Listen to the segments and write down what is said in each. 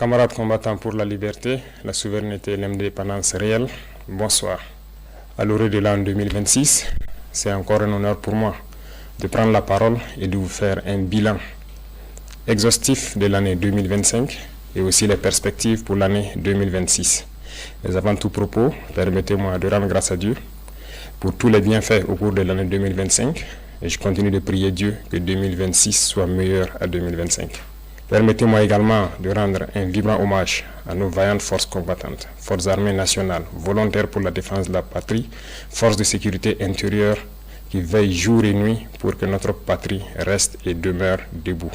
Camarades combattants pour la liberté, la souveraineté et l'indépendance réelle, bonsoir. À l'orée de l'an 2026, c'est encore un honneur pour moi de prendre la parole et de vous faire un bilan exhaustif de l'année 2025 et aussi les perspectives pour l'année 2026. Mais avant tout propos, permettez-moi de rendre grâce à Dieu pour tous les bienfaits au cours de l'année 2025 et je continue de prier Dieu que 2026 soit meilleur à 2025. Permettez-moi également de rendre un vibrant hommage à nos vaillantes forces combattantes, forces armées nationales, volontaires pour la défense de la patrie, forces de sécurité intérieure qui veillent jour et nuit pour que notre patrie reste et demeure debout.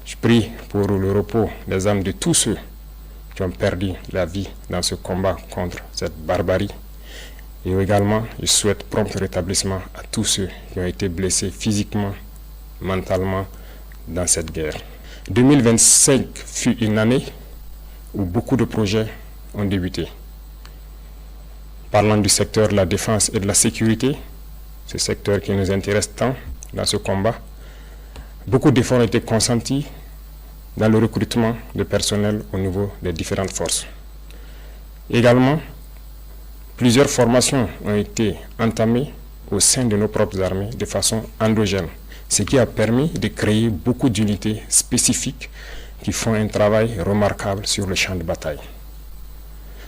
Je prie pour le repos des âmes de tous ceux qui ont perdu la vie dans ce combat contre cette barbarie. Et également, je souhaite prompt rétablissement à tous ceux qui ont été blessés physiquement, mentalement dans cette guerre. 2025 fut une année où beaucoup de projets ont débuté. Parlant du secteur de la défense et de la sécurité, ce secteur qui nous intéresse tant dans ce combat, beaucoup d'efforts ont été consentis dans le recrutement de personnel au niveau des différentes forces. Également, plusieurs formations ont été entamées au sein de nos propres armées de façon endogène, ce qui a permis de créer beaucoup d'unités spécifiques qui font un travail remarquable sur le champ de bataille.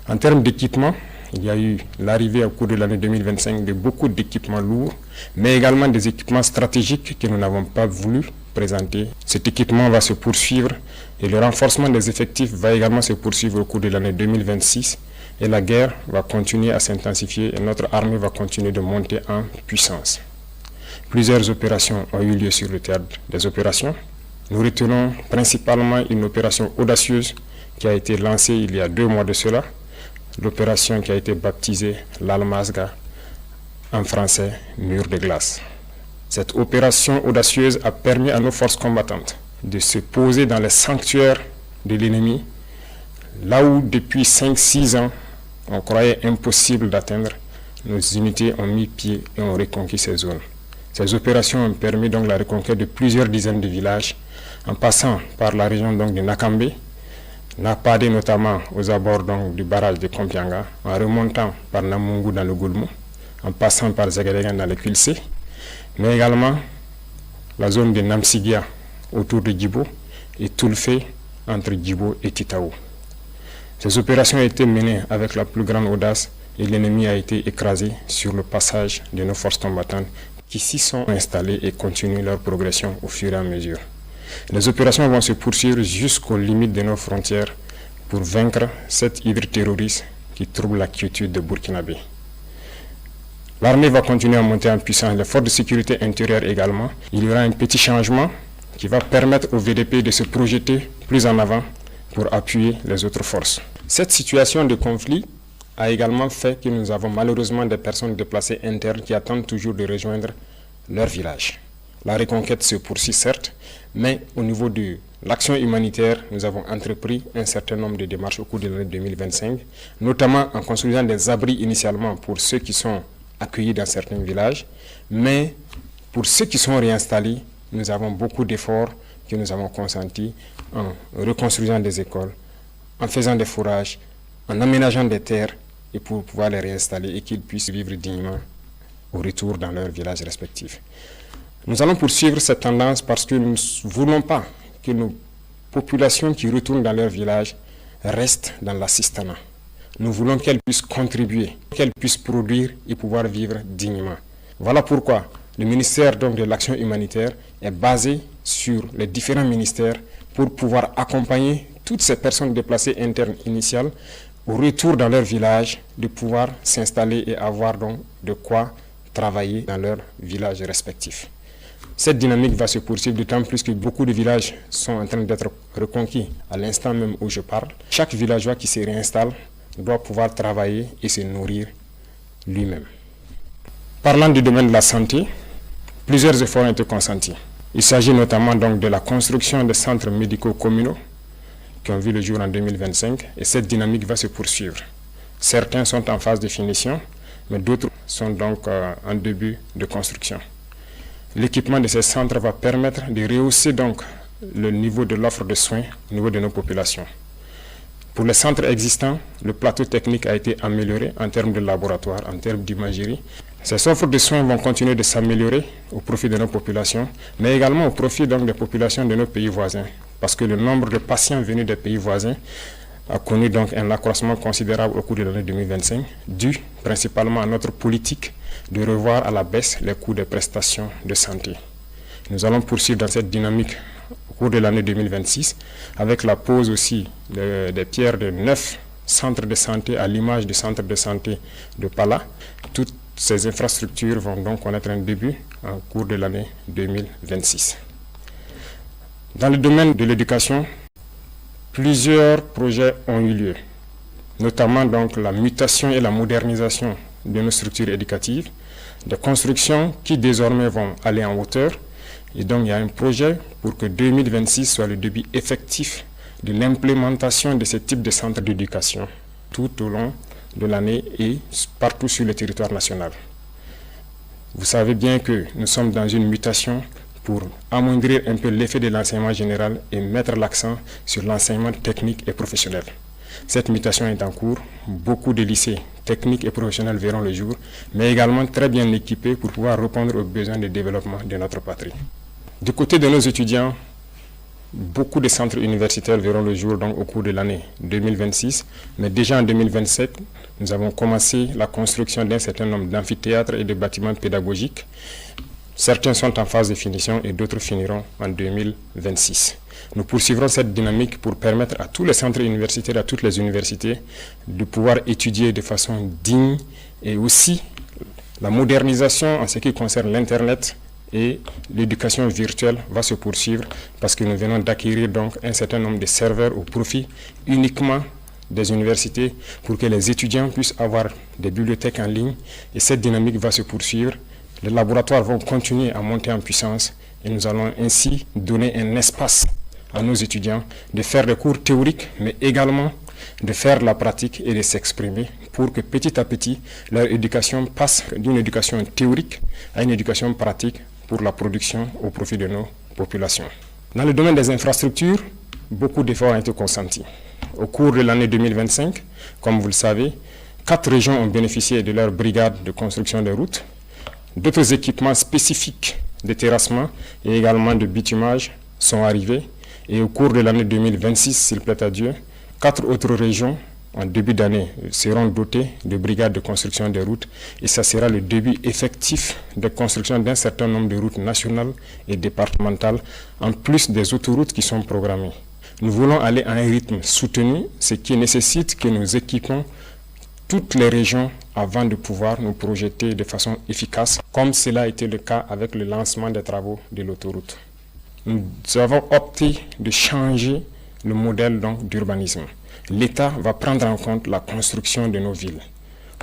En termes d'équipement, il y a eu l'arrivée au cours de l'année 2025 de beaucoup d'équipements lourds, mais également des équipements stratégiques que nous n'avons pas voulu présenter. Cet équipement va se poursuivre et le renforcement des effectifs va également se poursuivre au cours de l'année 2026 et la guerre va continuer à s'intensifier et notre armée va continuer de monter en puissance. Plusieurs opérations ont eu lieu sur le théâtre des opérations. Nous retenons principalement une opération audacieuse qui a été lancée il y a 2 mois de cela, l'opération qui a été baptisée l'Almazga, en français mur de glace. Cette opération audacieuse a permis à nos forces combattantes de se poser dans les sanctuaires de l'ennemi, là où depuis 5-6 ans, on croyait impossible d'atteindre. Nos unités ont mis pied et ont reconquis ces zones. Ces opérations ont permis donc la reconquête de plusieurs dizaines de villages, en passant par la région donc de Nakambe, Napade notamment aux abords donc du barrage de Kompianga, en remontant par Namungu dans le Goulmou, en passant par Zagadegan dans le Kulse, mais également la zone de Namsigia autour de Djibo et Toulfé entre Djibo et Titaou. Ces opérations ont été menées avec la plus grande audace et l'ennemi a été écrasé sur le passage de nos forces combattantes qui s'y sont installées et continuent leur progression au fur et à mesure. Les opérations vont se poursuivre jusqu'aux limites de nos frontières pour vaincre cette hydre terroriste qui trouble la quiétude de Burkinabé. L'armée va continuer à monter en puissance, les forces de sécurité intérieure également. Il y aura un petit changement qui va permettre au VDP de se projeter plus en avant pour appuyer les autres forces. Cette situation de conflit a également fait que nous avons malheureusement des personnes déplacées internes qui attendent toujours de rejoindre leur village. La reconquête se poursuit certes, mais au niveau de l'action humanitaire, nous avons entrepris un certain nombre de démarches au cours de l'année 2025, notamment en construisant des abris initialement pour ceux qui sont accueillis dans certains villages, mais pour ceux qui sont réinstallés, nous avons beaucoup d'efforts que nous avons consentis en reconstruisant des écoles, en faisant des fourrages, en aménageant des terres et pour pouvoir les réinstaller et qu'ils puissent vivre dignement au retour dans leurs villages respectifs. Nous allons poursuivre cette tendance parce que nous ne voulons pas que nos populations qui retournent dans leurs villages restent dans l'assistanat. Nous voulons qu'elles puissent contribuer, qu'elles puissent produire et pouvoir vivre dignement. Voilà pourquoi le ministère donc, de l'Action humanitaire est basé sur les différents ministères pour pouvoir accompagner toutes ces personnes déplacées internes initiales au retour dans leur village, de pouvoir s'installer et avoir donc de quoi travailler dans leurs villages respectifs. Cette dynamique va se poursuivre d'autant plus que beaucoup de villages sont en train d'être reconquis à l'instant même où je parle. Chaque villageois qui se réinstalle doit pouvoir travailler et se nourrir lui-même. Parlant du domaine de la santé, plusieurs efforts ont été consentis. Il s'agit notamment donc de la construction des centres médicaux communaux qui ont vu le jour en 2025 et cette dynamique va se poursuivre. Certains sont en phase de finition, mais d'autres sont donc en début de construction. L'équipement de ces centres va permettre de rehausser donc le niveau de l'offre de soins au niveau de nos populations. Pour les centres existants, le plateau technique a été amélioré en termes de laboratoire, en termes d'imagerie. Ces offres de soins vont continuer de s'améliorer au profit de nos populations, mais également au profit donc des populations de nos pays voisins, parce que le nombre de patients venus des pays voisins a connu donc un accroissement considérable au cours de l'année 2025, dû principalement à notre politique de revoir à la baisse les coûts des prestations de santé. Nous allons poursuivre dans cette dynamique au cours de l'année 2026, avec la pose aussi des pierres de 9 centres de santé à l'image du centre de santé de Pala. Toutes ces infrastructures vont donc connaître un début en cours de l'année 2026. Dans le domaine de l'éducation, plusieurs projets ont eu lieu, notamment donc la mutation et la modernisation de nos structures éducatives, des constructions qui désormais vont aller en hauteur. Et donc, il y a un projet pour que 2026 soit le début effectif de l'implémentation de ce type de centres d'éducation tout au long de l'année et partout sur le territoire national. Vous savez bien que nous sommes dans une mutation pour amoindrir un peu l'effet de l'enseignement général et mettre l'accent sur l'enseignement technique et professionnel. Cette mutation est en cours. Beaucoup de lycées techniques et professionnels verront le jour, mais également très bien équipés pour pouvoir répondre aux besoins de développement de notre patrie. Du côté de nos étudiants, beaucoup de centres universitaires verront le jour donc au cours de l'année 2026, mais déjà en 2027, nous avons commencé la construction d'un certain nombre d'amphithéâtres et de bâtiments pédagogiques. Certains sont en phase de finition et d'autres finiront en 2026. Nous poursuivrons cette dynamique pour permettre à tous les centres universitaires, à toutes les universités, de pouvoir étudier de façon digne et aussi la modernisation en ce qui concerne l'Internet et l'éducation virtuelle va se poursuivre parce que nous venons d'acquérir donc un certain nombre de serveurs au profit uniquement des universités pour que les étudiants puissent avoir des bibliothèques en ligne et cette dynamique va se poursuivre. Les laboratoires vont continuer à monter en puissance et nous allons ainsi donner un espace à nos étudiants de faire des cours théoriques mais également de faire la pratique et de s'exprimer pour que petit à petit leur éducation passe d'une éducation théorique à une éducation pratique pour la production au profit de nos populations. Dans le domaine des infrastructures, beaucoup d'efforts ont été consentis. Au cours de l'année 2025, comme vous le savez, 4 régions ont bénéficié de leur brigade de construction de routes. D'autres équipements spécifiques de terrassement et également de bitumage sont arrivés. Et au cours de l'année 2026, s'il plaît à Dieu, 4 autres régions en début d'année seront dotées de brigades de construction de routes et ça sera le début effectif de construction d'un certain nombre de routes nationales et départementales en plus des autoroutes qui sont programmées. Nous voulons aller à un rythme soutenu, ce qui nécessite que nous équipons toutes les régions avant de pouvoir nous projeter de façon efficace, comme cela a été le cas avec le lancement des travaux de l'autoroute. Nous avons opté de changer le modèle d'urbanisme. L'État va prendre en compte la construction de nos villes.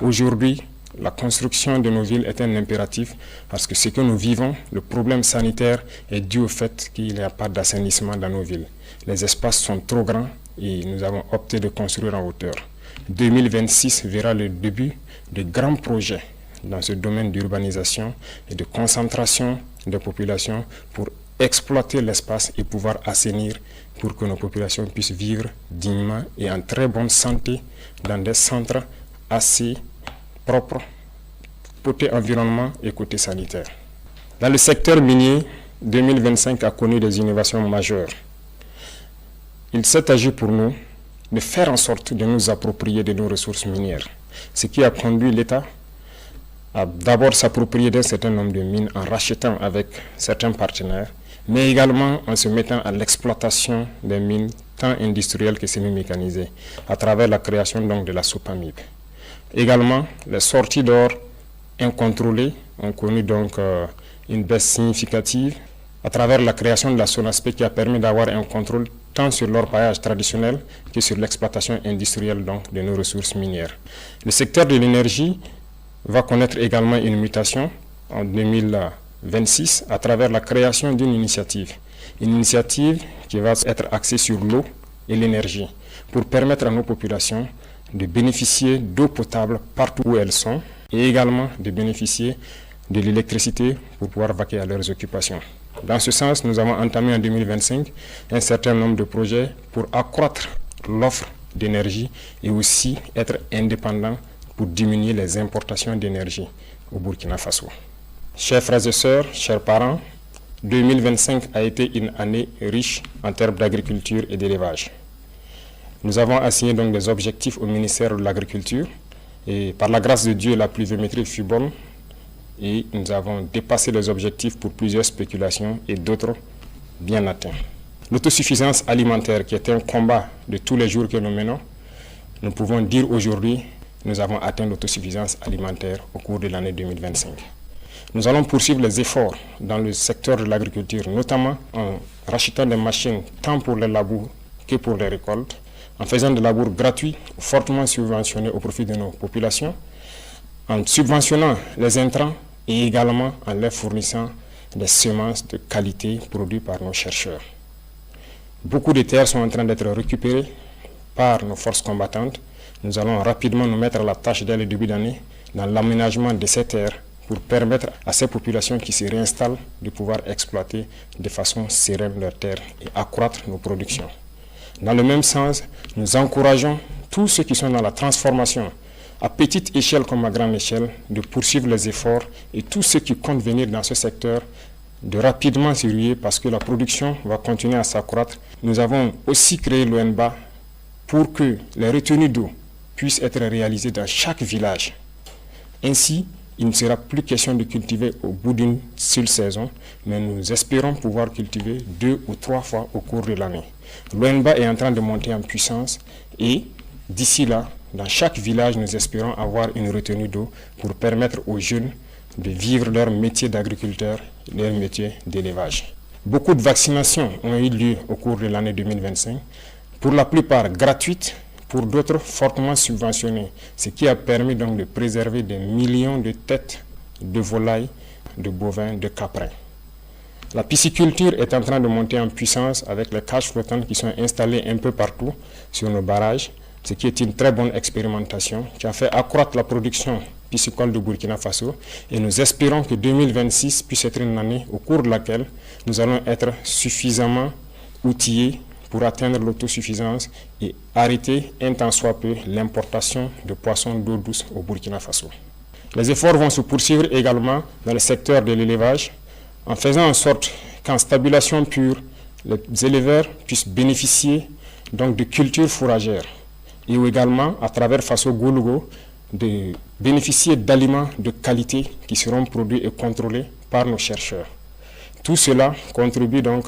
Aujourd'hui, la construction de nos villes est un impératif parce que ce que nous vivons, le problème sanitaire est dû au fait qu'il n'y a pas d'assainissement dans nos villes. Les espaces sont trop grands et nous avons opté de construire en hauteur. 2026 verra le début de grands projets dans ce domaine d'urbanisation et de concentration des populations pour exploiter l'espace et pouvoir assainir pour que nos populations puissent vivre dignement et en très bonne santé dans des centres assez propres, côté environnement et côté sanitaire. Dans le secteur minier, 2025 a connu des innovations majeures. Il s'est agi pour nous de faire en sorte de nous approprier de nos ressources minières, ce qui a conduit l'État à d'abord s'approprier d'un certain nombre de mines en rachetant avec certains partenaires, mais également en se mettant à l'exploitation des mines tant industrielles que semi-mécanisées, à travers la création donc de la SOPAMIB. Également, les sorties d'or incontrôlées ont connu donc une baisse significative à travers la création de la SONASPE qui a permis d'avoir un contrôle tant sur l'orpaillage traditionnel que sur l'exploitation industrielle donc, de nos ressources minières. Le secteur de l'énergie va connaître également une mutation en 2026 à travers la création d'une initiative. Une initiative qui va être axée sur l'eau et l'énergie pour permettre à nos populations de bénéficier d'eau potable partout où elles sont et également de bénéficier de l'électricité pour pouvoir vaquer à leurs occupations. Dans ce sens, nous avons entamé en 2025 un certain nombre de projets pour accroître l'offre d'énergie et aussi être indépendant pour diminuer les importations d'énergie au Burkina Faso. Chers frères et sœurs, chers parents, 2025 a été une année riche en termes d'agriculture et d'élevage. Nous avons assigné donc des objectifs au ministère de l'Agriculture et par la grâce de Dieu, la pluviométrie fut bonne et nous avons dépassé les objectifs pour plusieurs spéculations et d'autres bien atteints. L'autosuffisance alimentaire qui est un combat de tous les jours que nous menons, nous pouvons dire aujourd'hui que nous avons atteint l'autosuffisance alimentaire au cours de l'année 2025. Nous allons poursuivre les efforts dans le secteur de l'agriculture, notamment en rachetant des machines tant pour les labours que pour les récoltes, en faisant des labours gratuits, fortement subventionnés au profit de nos populations, en subventionnant les intrants et également en leur fournissant des semences de qualité produites par nos chercheurs. Beaucoup de terres sont en train d'être récupérées par nos forces combattantes. Nous allons rapidement nous mettre à la tâche dès le début d'année dans l'aménagement de ces terres pour permettre à ces populations qui se réinstallent de pouvoir exploiter de façon sereine leurs terres et accroître nos productions. Dans le même sens, nous encourageons tous ceux qui sont dans la transformation, à petite échelle comme à grande échelle, de poursuivre les efforts et tous ceux qui comptent venir dans ce secteur de rapidement s'y ruer parce que la production va continuer à s'accroître. Nous avons aussi créé l'ONBA pour que les retenues d'eau puissent être réalisées dans chaque village. Ainsi, il ne sera plus question de cultiver au bout d'une seule saison, mais nous espérons pouvoir cultiver 2 ou 3 fois au cours de l'année. L'ONBA est en train de monter en puissance et d'ici là, dans chaque village, nous espérons avoir une retenue d'eau pour permettre aux jeunes de vivre leur métier d'agriculteur, leur métier d'élevage. Beaucoup de vaccinations ont eu lieu au cours de l'année 2025, pour la plupart gratuites, pour d'autres fortement subventionnées, ce qui a permis donc de préserver des millions de têtes de volailles, de bovins, de caprins. La pisciculture est en train de monter en puissance avec les cages flottantes qui sont installées un peu partout sur nos barrages, ce qui est une très bonne expérimentation qui a fait accroître la production piscicole du Burkina Faso et nous espérons que 2026 puisse être une année au cours de laquelle nous allons être suffisamment outillés pour atteindre l'autosuffisance et arrêter un tant soit peu l'importation de poissons d'eau douce au Burkina Faso. Les efforts vont se poursuivre également dans le secteur de l'élevage en faisant en sorte qu'en stabulation pure, les éleveurs puissent bénéficier donc de cultures fourragères et également à travers Faso Goulougo de bénéficier d'aliments de qualité qui seront produits et contrôlés par nos chercheurs. Tout cela contribue donc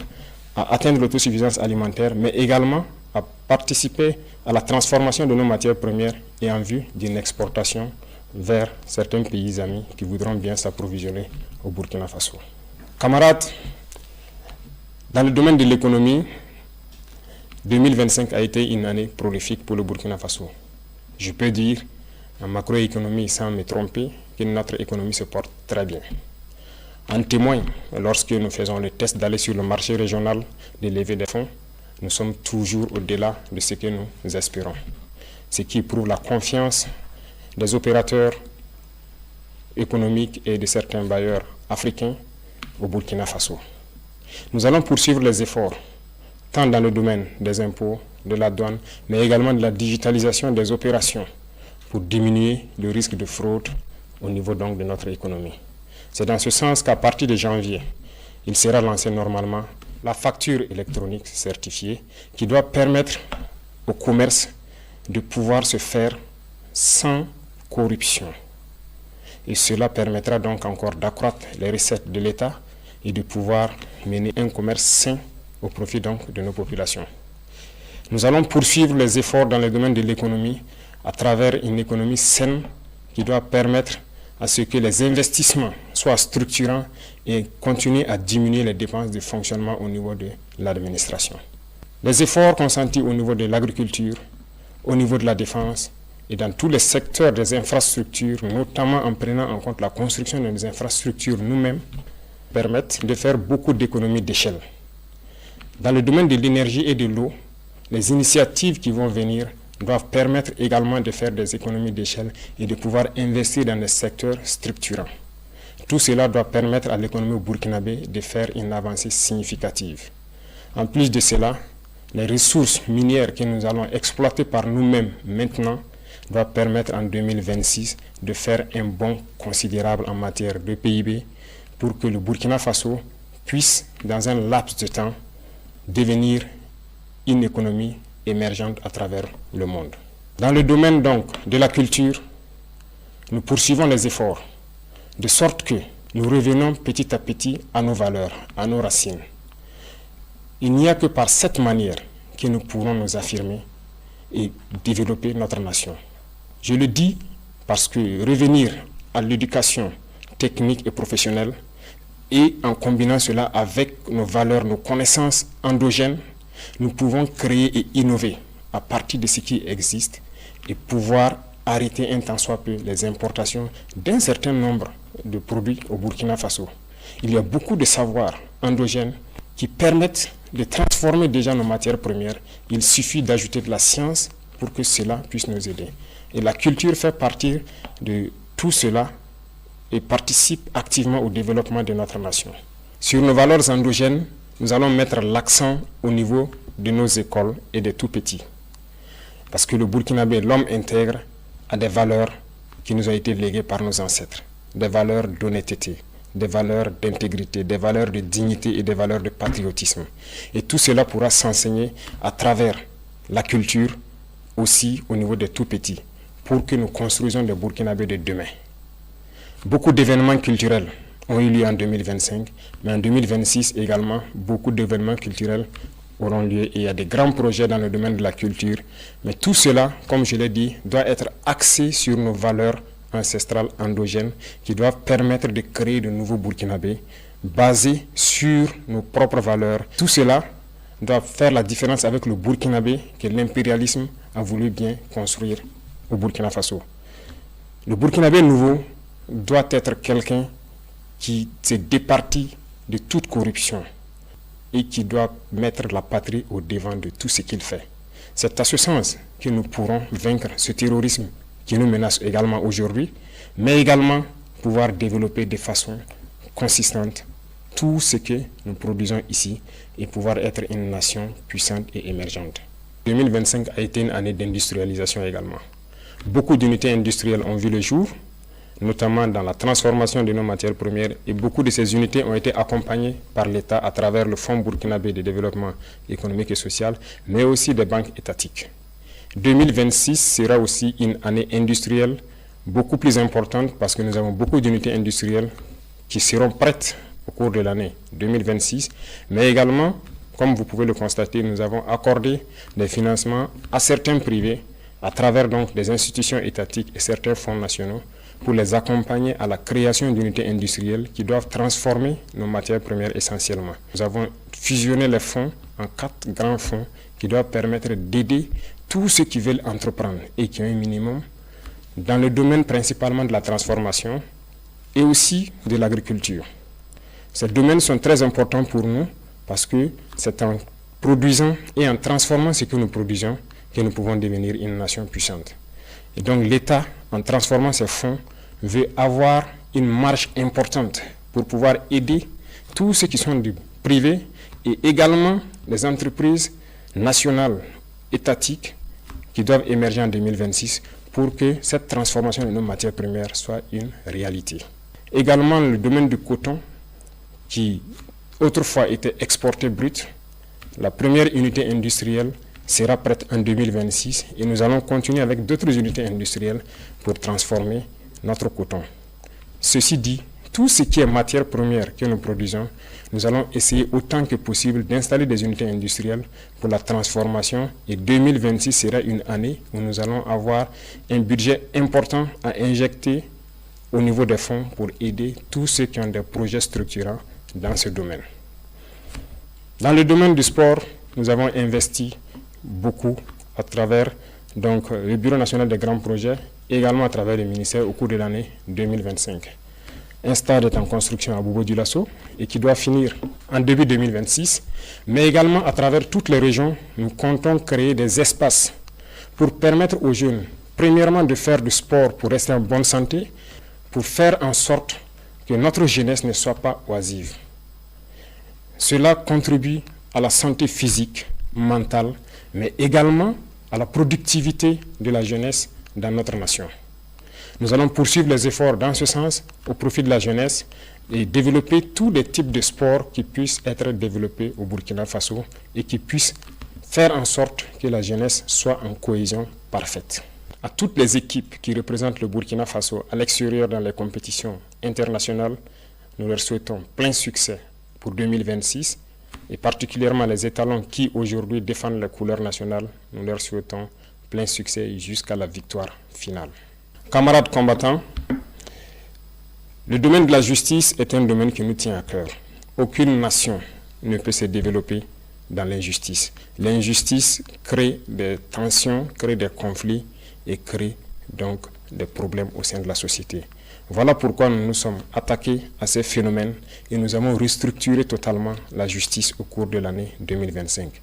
à atteindre l'autosuffisance alimentaire, mais également à participer à la transformation de nos matières premières et en vue d'une exportation vers certains pays amis qui voudront bien s'approvisionner au Burkina Faso. Camarades, dans le domaine de l'économie, 2025 a été une année prolifique pour le Burkina Faso. Je peux dire, en macroéconomie, sans me tromper, que notre économie se porte très bien. En témoigne, lorsque nous faisons le test d'aller sur le marché régional de lever des fonds, nous sommes toujours au-delà de ce que nous espérons. Ce qui prouve la confiance des opérateurs économiques et de certains bailleurs africains au Burkina Faso. Nous allons poursuivre les efforts, tant dans le domaine des impôts, de la douane, mais également de la digitalisation des opérations pour diminuer le risque de fraude au niveau donc de notre économie. C'est dans ce sens qu'à partir de janvier, il sera lancé normalement la facture électronique certifiée qui doit permettre au commerce de pouvoir se faire sans corruption. Et cela permettra donc encore d'accroître les recettes de l'État et de pouvoir mener un commerce sain au profit donc de nos populations. Nous allons poursuivre les efforts dans le domaine de l'économie à travers une économie saine qui doit permettre à ce que les investissements soient structurants et continuent à diminuer les dépenses de fonctionnement au niveau de l'administration. Les efforts consentis au niveau de l'agriculture, au niveau de la défense et dans tous les secteurs des infrastructures, notamment en prenant en compte la construction de nos infrastructures nous-mêmes, permettent de faire beaucoup d'économies d'échelle. Dans le domaine de l'énergie et de l'eau, les initiatives qui vont venir doivent permettre également de faire des économies d'échelle et de pouvoir investir dans des secteurs structurants. Tout cela doit permettre à l'économie burkinabé de faire une avancée significative. En plus de cela, les ressources minières que nous allons exploiter par nous-mêmes maintenant doivent permettre en 2026 de faire un bond considérable en matière de PIB pour que le Burkina Faso puisse, dans un laps de temps, devenir une économie émergente à travers le monde. Dans le domaine donc de la culture, nous poursuivons les efforts, de sorte que nous revenons petit à petit à nos valeurs, à nos racines. Il n'y a que par cette manière que nous pourrons nous affirmer et développer notre nation. Je le dis parce que revenir à l'éducation technique et professionnelle et en combinant cela avec nos valeurs, nos connaissances endogènes, nous pouvons créer et innover à partir de ce qui existe et pouvoir arrêter un tant soit peu les importations d'un certain nombre de produits au Burkina Faso. Il y a beaucoup de savoirs endogènes qui permettent de transformer déjà nos matières premières. Il suffit d'ajouter de la science pour que cela puisse nous aider. Et la culture fait partie de tout cela et participe activement au développement de notre nation. Sur nos valeurs endogènes, nous allons mettre l'accent au niveau de nos écoles et des tout-petits. Parce que le Burkinabé, l'homme intègre, a des valeurs qui nous ont été léguées par nos ancêtres. Des valeurs d'honnêteté, des valeurs d'intégrité, des valeurs de dignité et des valeurs de patriotisme. Et tout cela pourra s'enseigner à travers la culture, aussi au niveau des tout-petits, pour que nous construisions des Burkinabés de demain. Beaucoup d'événements culturels ont eu lieu en 2025, mais en 2026 également, beaucoup d'événements culturels auront lieu et il y a des grands projets dans le domaine de la culture. Mais tout cela, comme je l'ai dit, doit être axé sur nos valeurs ancestrales endogènes qui doivent permettre de créer de nouveaux Burkinabés basés sur nos propres valeurs. Tout cela doit faire la différence avec le Burkinabé que l'impérialisme a voulu bien construire au Burkina Faso. Le Burkinabé nouveau doit être quelqu'un qui s'est départi de toute corruption et qui doit mettre la patrie au devant de tout ce qu'il fait. C'est à ce sens que nous pourrons vaincre ce terrorisme qui nous menace également aujourd'hui, mais également pouvoir développer de façon consistante tout ce que nous produisons ici et pouvoir être une nation puissante et émergente. 2025 a été une année d'industrialisation également. Beaucoup d'unités industrielles ont vu le jour, notamment dans la transformation de nos matières premières, et beaucoup de ces unités ont été accompagnées par l'État à travers le Fonds burkinabé de développement économique et social, mais aussi des banques étatiques. 2026 sera aussi une année industrielle beaucoup plus importante parce que nous avons beaucoup d'unités industrielles qui seront prêtes au cours de l'année 2026, mais également, comme vous pouvez le constater, nous avons accordé des financements à certains privés à travers donc des institutions étatiques et certains fonds nationaux pour les accompagner à la création d'unités industrielles qui doivent transformer nos matières premières essentiellement. Nous avons fusionné les fonds en 4 grands fonds qui doivent permettre d'aider tous ceux qui veulent entreprendre et qui ont un minimum dans le domaine principalement de la transformation et aussi de l'agriculture. Ces domaines sont très importants pour nous parce que c'est en produisant et en transformant ce que nous produisons que nous pouvons devenir une nation puissante. Et donc l'État, en transformant ces fonds, veut avoir une marge importante pour pouvoir aider tous ceux qui sont du privé et également les entreprises nationales, étatiques, qui doivent émerger en 2026 pour que cette transformation de nos matières premières soit une réalité. Également le domaine du coton, qui autrefois était exporté brut, la première unité industrielle sera prête en 2026 et nous allons continuer avec d'autres unités industrielles pour transformer notre coton. Ceci dit, tout ce qui est matière première que nous produisons, nous allons essayer autant que possible d'installer des unités industrielles pour la transformation et 2026 sera une année où nous allons avoir un budget important à injecter au niveau des fonds pour aider tous ceux qui ont des projets structurants dans ce domaine. Dans le domaine du sport, nous avons investi beaucoup à travers donc, le Bureau national des grands projets, également à travers le ministère au cours de l'année 2025. Un stade est en construction à Bobo-Dioulasso et qui doit finir en début 2026, mais également à travers toutes les régions, nous comptons créer des espaces pour permettre aux jeunes, premièrement de faire du sport pour rester en bonne santé, pour faire en sorte que notre jeunesse ne soit pas oisive. Cela contribue à la santé physique, mentale, mais également à la productivité de la jeunesse dans notre nation. Nous allons poursuivre les efforts dans ce sens au profit de la jeunesse et développer tous les types de sports qui puissent être développés au Burkina Faso et qui puissent faire en sorte que la jeunesse soit en cohésion parfaite. À toutes les équipes qui représentent le Burkina Faso à l'extérieur dans les compétitions internationales, nous leur souhaitons plein succès pour 2026 et particulièrement les étalons qui aujourd'hui défendent les couleurs nationales, nous leur souhaitons plein succès jusqu'à la victoire finale. Camarades combattants, le domaine de la justice est un domaine qui nous tient à cœur. Aucune nation ne peut se développer dans l'injustice. L'injustice crée des tensions, crée des conflits et crée donc des problèmes au sein de la société. Voilà pourquoi nous nous sommes attaqués à ces phénomènes et nous avons restructuré totalement la justice au cours de l'année 2025.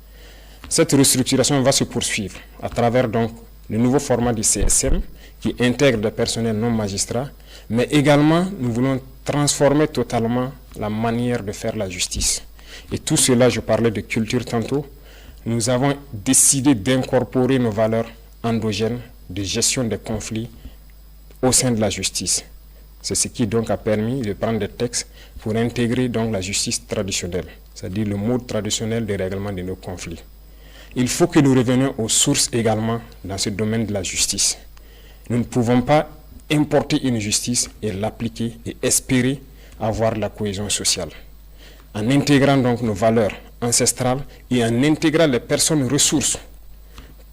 Cette restructuration va se poursuivre à travers donc le nouveau format du CSM qui intègre des personnels non magistrats, mais également nous voulons transformer totalement la manière de faire la justice. Et tout cela, je parlais de culture tantôt, nous avons décidé d'incorporer nos valeurs endogènes de gestion des conflits au sein de la justice. C'est ce qui donc a permis de prendre des textes pour intégrer donc la justice traditionnelle, c'est-à-dire le mode traditionnel de règlement de nos conflits. Il faut que nous revenions aux sources également dans ce domaine de la justice. Nous ne pouvons pas importer une justice et l'appliquer et espérer avoir la cohésion sociale. En intégrant donc nos valeurs ancestrales et en intégrant les personnes ressources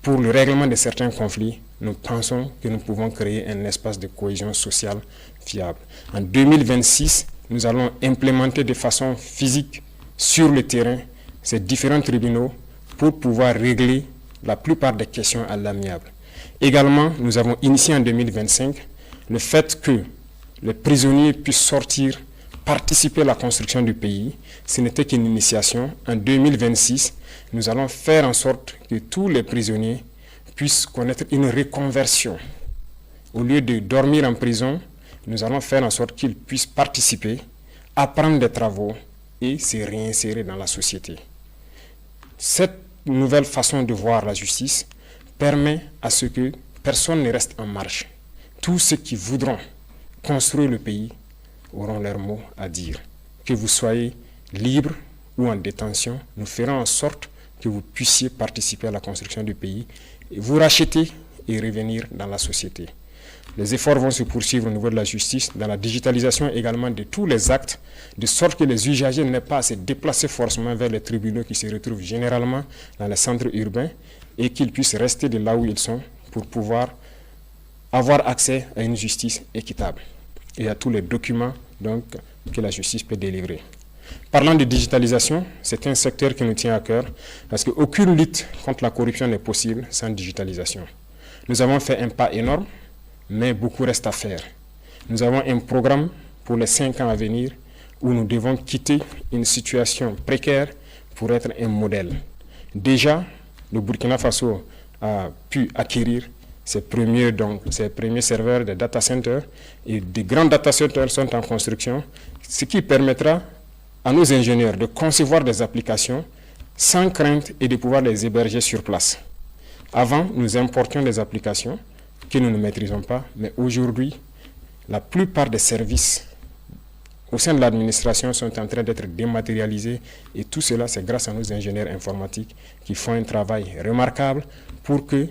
pour le règlement de certains conflits, nous pensons que nous pouvons créer un espace de cohésion sociale fiable. En 2026, nous allons implémenter de façon physique sur le terrain ces différents tribunaux pour pouvoir régler la plupart des questions à l'amiable. Également, nous avons initié en 2025 le fait que les prisonniers puissent sortir, participer à la construction du pays. Ce n'était qu'une initiation. En 2026, nous allons faire en sorte que tous les prisonniers puissent connaître une reconversion. Au lieu de dormir en prison, nous allons faire en sorte qu'ils puissent participer, apprendre des travaux et se réinsérer dans la société. Cette nouvelle façon de voir la justice permet à ce que personne ne reste en marge. Tous ceux qui voudront construire le pays auront leur mot à dire. Que vous soyez libre ou en détention, nous ferons en sorte que vous puissiez participer à la construction du pays, et vous racheter et revenir dans la société. Les efforts vont se poursuivre au niveau de la justice, dans la digitalisation également de tous les actes, de sorte que les usagers n'aient pas à se déplacer forcément vers les tribunaux qui se retrouvent généralement dans les centres urbains et qu'ils puissent rester de là où ils sont pour pouvoir avoir accès à une justice équitable et à tous les documents donc, que la justice peut délivrer. Parlant de digitalisation, c'est un secteur qui nous tient à cœur parce qu'aucune lutte contre la corruption n'est possible sans digitalisation. Nous avons fait un pas énorme, mais beaucoup reste à faire. Nous avons un programme pour les 5 ans à venir où nous devons quitter une situation précaire pour être un modèle. Déjà, le Burkina Faso a pu acquérir ses premiers serveurs de data centers et des grands data centers sont en construction, ce qui permettra à nos ingénieurs de concevoir des applications sans crainte et de pouvoir les héberger sur place. Avant, nous importions des applications que nous ne maîtrisons pas, mais aujourd'hui, la plupart des services au sein de l'administration sont en train d'être dématérialisés et tout cela, c'est grâce à nos ingénieurs informatiques qui font un travail remarquable pour que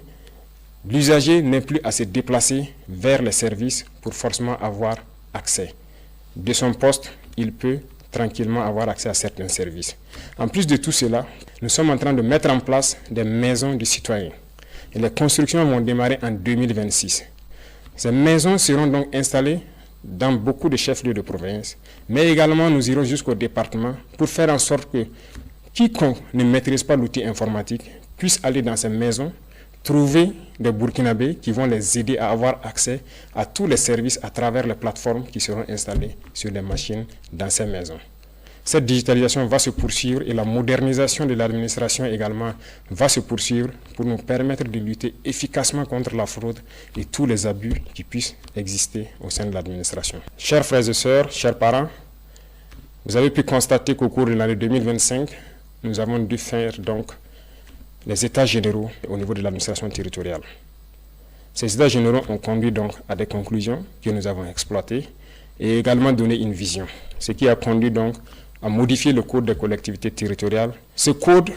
l'usager n'ait plus à se déplacer vers les services pour forcément avoir accès. De son poste, il peut tranquillement avoir accès à certains services. En plus de tout cela, nous sommes en train de mettre en place des maisons de citoyens. Et les constructions vont démarrer en 2026. Ces maisons seront donc installées dans beaucoup de chefs-lieux de province, mais également nous irons jusqu'au département pour faire en sorte que quiconque ne maîtrise pas l'outil informatique puisse aller dans ces maisons, trouver des Burkinabés qui vont les aider à avoir accès à tous les services à travers les plateformes qui seront installées sur les machines dans ces maisons. Cette digitalisation va se poursuivre et la modernisation de l'administration également va se poursuivre pour nous permettre de lutter efficacement contre la fraude et tous les abus qui puissent exister au sein de l'administration. Chers frères et sœurs, chers parents, vous avez pu constater qu'au cours de l'année 2025, nous avons dû faire donc les états généraux au niveau de l'administration territoriale. Ces états généraux ont conduit donc à des conclusions que nous avons exploitées et également donné une vision, ce qui a conduit donc à modifier le code des collectivités territoriales. Ce code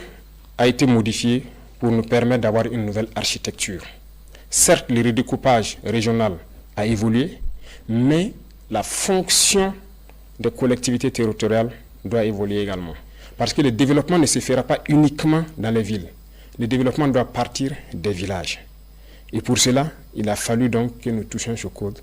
a été modifié pour nous permettre d'avoir une nouvelle architecture. Certes, le redécoupage régional a évolué, mais la fonction des collectivités territoriales doit évoluer également. Parce que le développement ne se fera pas uniquement dans les villes. Le développement doit partir des villages. Et pour cela, il a fallu donc que nous touchions ce code.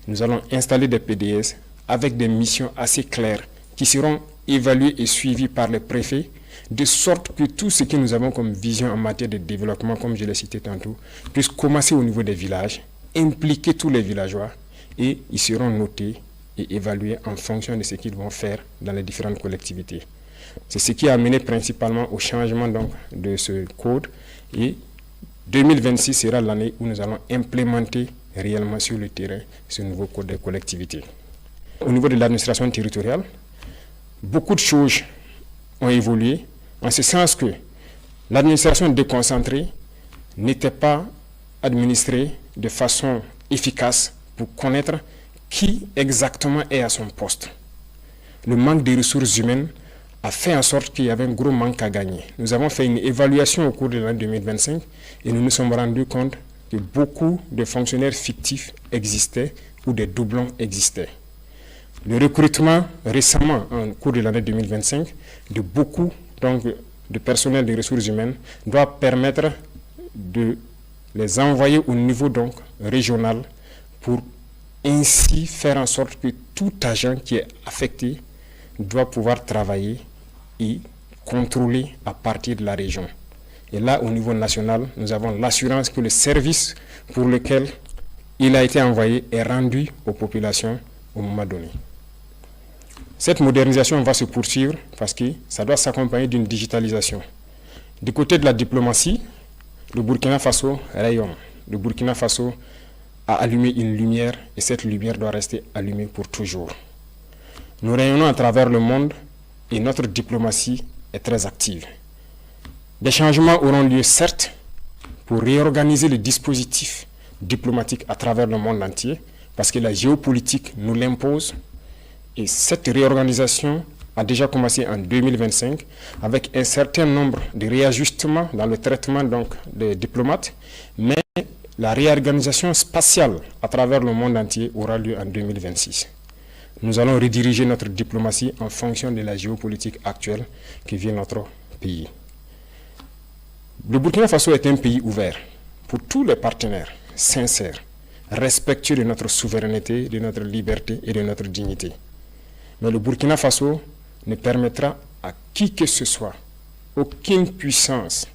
Nous allons installer des PDS avec des missions assez claires qui seront évaluées et suivies par les préfets, de sorte que tout ce que nous avons comme vision en matière de développement, comme je l'ai cité tantôt, puisse commencer au niveau des villages, impliquer tous les villageois, et ils seront notés et évalués en fonction de ce qu'ils vont faire dans les différentes collectivités. C'est ce qui a amené principalement au changement donc de ce code, et 2026 sera l'année où nous allons implémenter réellement sur le terrain ce nouveau code des collectivités. Au niveau de l'administration territoriale, beaucoup de choses ont évolué, en ce sens que l'administration déconcentrée n'était pas administrée de façon efficace pour connaître qui exactement est à son poste. Le manque de ressources humaines a fait en sorte qu'il y avait un gros manque à gagner. Nous avons fait une évaluation au cours de l'année 2025 et nous nous sommes rendus compte que beaucoup de fonctionnaires fictifs existaient ou des doublons existaient. Le recrutement récemment, en cours de l'année 2025, de beaucoup donc, de personnel des ressources humaines doit permettre de les envoyer au niveau donc, régional pour ainsi faire en sorte que tout agent qui est affecté doit pouvoir travailler et contrôler à partir de la région. Et là, au niveau national, nous avons l'assurance que le service pour lequel il a été envoyé est rendu aux populations au moment donné. Cette modernisation va se poursuivre parce que ça doit s'accompagner d'une digitalisation. Du côté de la diplomatie, le Burkina Faso rayonne. Le Burkina Faso a allumé une lumière et cette lumière doit rester allumée pour toujours. Nous rayonnons à travers le monde et notre diplomatie est très active. Des changements auront lieu, certes, pour réorganiser le dispositif diplomatique à travers le monde entier, parce que la géopolitique nous l'impose. Et cette réorganisation a déjà commencé en 2025 avec un certain nombre de réajustements dans le traitement donc, des diplomates, mais la réorganisation spatiale à travers le monde entier aura lieu en 2026. Nous allons rediriger notre diplomatie en fonction de la géopolitique actuelle qui vit notre pays. Le Burkina Faso est un pays ouvert pour tous les partenaires, sincères, respectueux de notre souveraineté, de notre liberté et de notre dignité. Mais le Burkina Faso ne permettra à qui que ce soit, aucune puissance,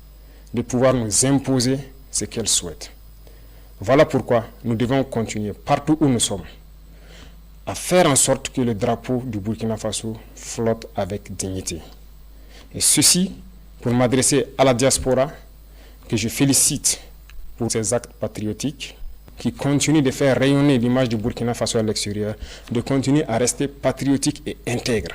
de pouvoir nous imposer ce qu'elle souhaite. Voilà pourquoi nous devons continuer partout où nous sommes à faire en sorte que le drapeau du Burkina Faso flotte avec dignité. Et ceci pour m'adresser à la diaspora que je félicite pour ses actes patriotiques qui continuent de faire rayonner l'image du Burkina Faso à l'extérieur, de continuer à rester patriotique et intègre.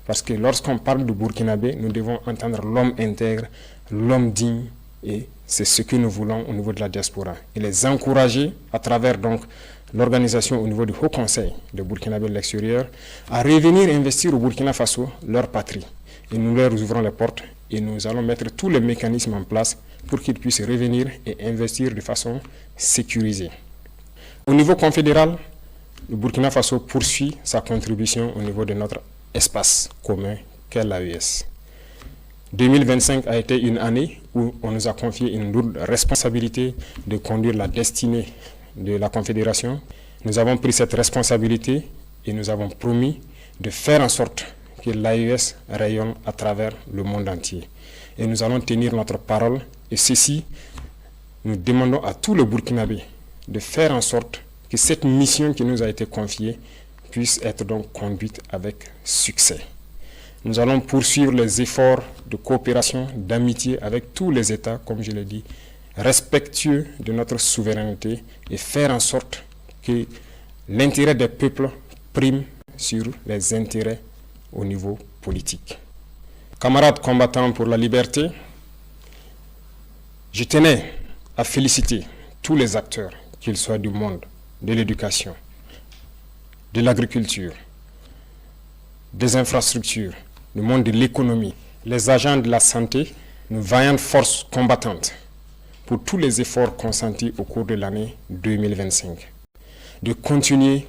Parce que lorsqu'on parle du Burkinabé, nous devons entendre l'homme intègre, l'homme digne, et c'est ce que nous voulons au niveau de la diaspora. Et les encourager à travers donc l'organisation au niveau du Haut Conseil de Burkinabé de l'extérieur à revenir investir au Burkina Faso, leur patrie. Et nous leur ouvrons les portes et nous allons mettre tous les mécanismes en place pour qu'ils puissent revenir et investir de façon sécurisée. Au niveau confédéral, le Burkina Faso poursuit sa contribution au niveau de notre espace commun qu'est l'AES. 2025 a été une année où on nous a confié une lourde responsabilité de conduire la destinée de la Confédération. Nous avons pris cette responsabilité et nous avons promis de faire en sorte que l'AES rayonne à travers le monde entier. Et nous allons tenir notre parole. Et ceci, nous demandons à tout le Burkinabé de faire en sorte que cette mission qui nous a été confiée puisse être donc conduite avec succès. Nous allons poursuivre les efforts de coopération, d'amitié avec tous les États, comme je l'ai dit, respectueux de notre souveraineté et faire en sorte que l'intérêt des peuples prime sur les intérêts au niveau politique. Camarades combattants pour la liberté, Je tenais à féliciter tous les acteurs, qu'ils soient du monde de l'éducation, de l'agriculture, des infrastructures, du monde de l'économie, les agents de la santé, nos vaillantes forces combattantes, pour tous les efforts consentis au cours de l'année 2025. De continuer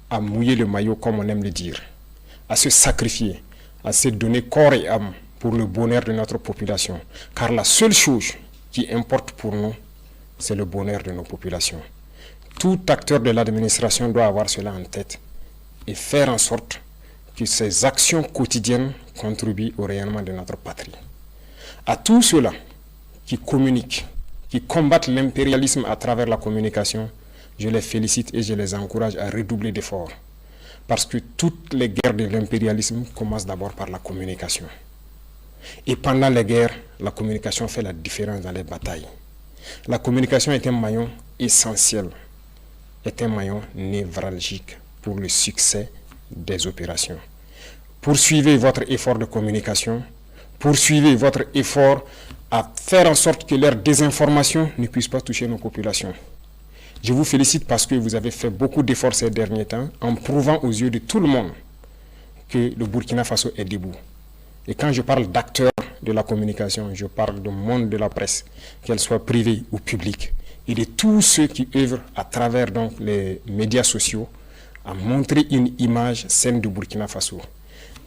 à mouiller le maillot, comme on aime le dire, à se sacrifier, à se donner corps et âme pour le bonheur de notre population. Car la seule chose qui importe pour nous, c'est le bonheur de nos populations. Tout acteur de l'administration doit avoir cela en tête et faire en sorte que ses actions quotidiennes contribuent au rayonnement de notre patrie. À tous ceux-là qui communiquent, qui combattent l'impérialisme à travers la communication, je les félicite et je les encourage à redoubler d'efforts. Parce que toutes les guerres de l'impérialisme commencent d'abord par la communication. Et pendant les guerres, la communication fait la différence dans les batailles. La communication est un maillon essentiel, est un maillon névralgique pour le succès des opérations. Poursuivez votre effort de communication, poursuivez votre effort à faire en sorte que leur désinformation ne puisse pas toucher nos populations. Je vous félicite parce que vous avez fait beaucoup d'efforts ces derniers temps en prouvant aux yeux de tout le monde que le Burkina Faso est debout. Et quand je parle d'acteurs de la communication, je parle du monde de la presse, qu'elle soit privée ou publique, et de tous ceux qui œuvrent à travers donc les médias sociaux à montrer une image saine du Burkina Faso.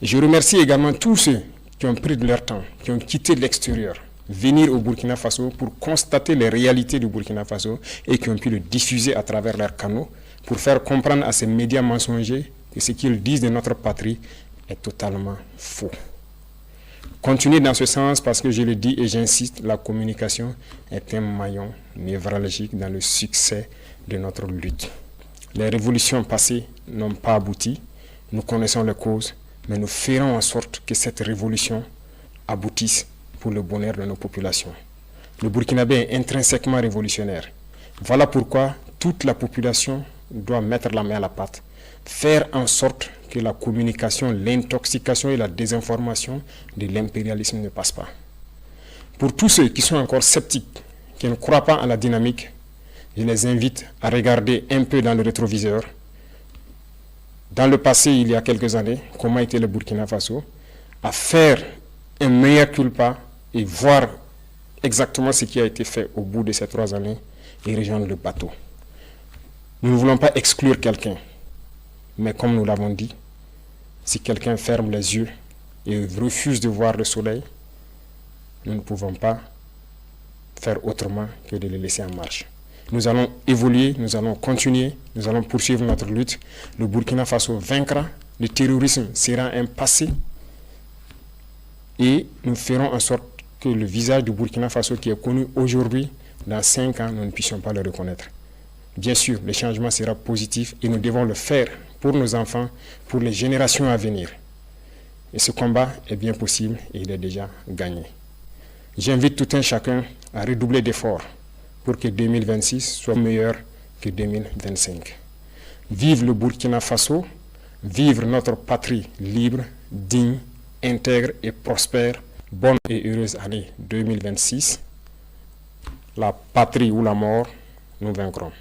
Et je remercie également tous ceux qui ont pris de leur temps, qui ont quitté l'extérieur, venir au Burkina Faso pour constater les réalités du Burkina Faso et qui ont pu le diffuser à travers leurs canaux pour faire comprendre à ces médias mensongers que ce qu'ils disent de notre patrie est totalement faux. Continuez dans ce sens parce que je le dis et j'insiste, la communication est un maillon névralgique dans le succès de notre lutte. Les révolutions passées n'ont pas abouti, nous connaissons les causes, mais nous ferons en sorte que cette révolution aboutisse pour le bonheur de nos populations. Le Burkinabé est intrinsèquement révolutionnaire. Voilà pourquoi toute la population doit mettre la main à la pâte, faire en sorte que la communication, l'intoxication et la désinformation de l'impérialisme ne passent pas. Pour tous ceux qui sont encore sceptiques, qui ne croient pas à la dynamique, je les invite à regarder un peu dans le rétroviseur. Dans le passé, il y a quelques années, comment était le Burkina Faso, à faire un mea culpa et voir exactement ce qui a été fait au bout de ces 3 années et rejoindre le bateau. Nous ne voulons pas exclure quelqu'un, mais comme nous l'avons dit, si quelqu'un ferme les yeux et refuse de voir le soleil, nous ne pouvons pas faire autrement que de le laisser en marche. Nous allons évoluer, nous allons continuer, nous allons poursuivre notre lutte. Le Burkina Faso vaincra, le terrorisme sera un passé et nous ferons en sorte que le visage du Burkina Faso qui est connu aujourd'hui, dans 5 ans, nous ne puissions pas le reconnaître. Bien sûr, le changement sera positif et nous devons le faire pour nos enfants, pour les générations à venir. Et ce combat est bien possible et il est déjà gagné. J'invite tout un chacun à redoubler d'efforts pour que 2026 soit meilleur que 2025. Vive le Burkina Faso, vive notre patrie libre, digne, intègre et prospère. Bonne et heureuse année 2026. La patrie ou la mort, nous vaincrons.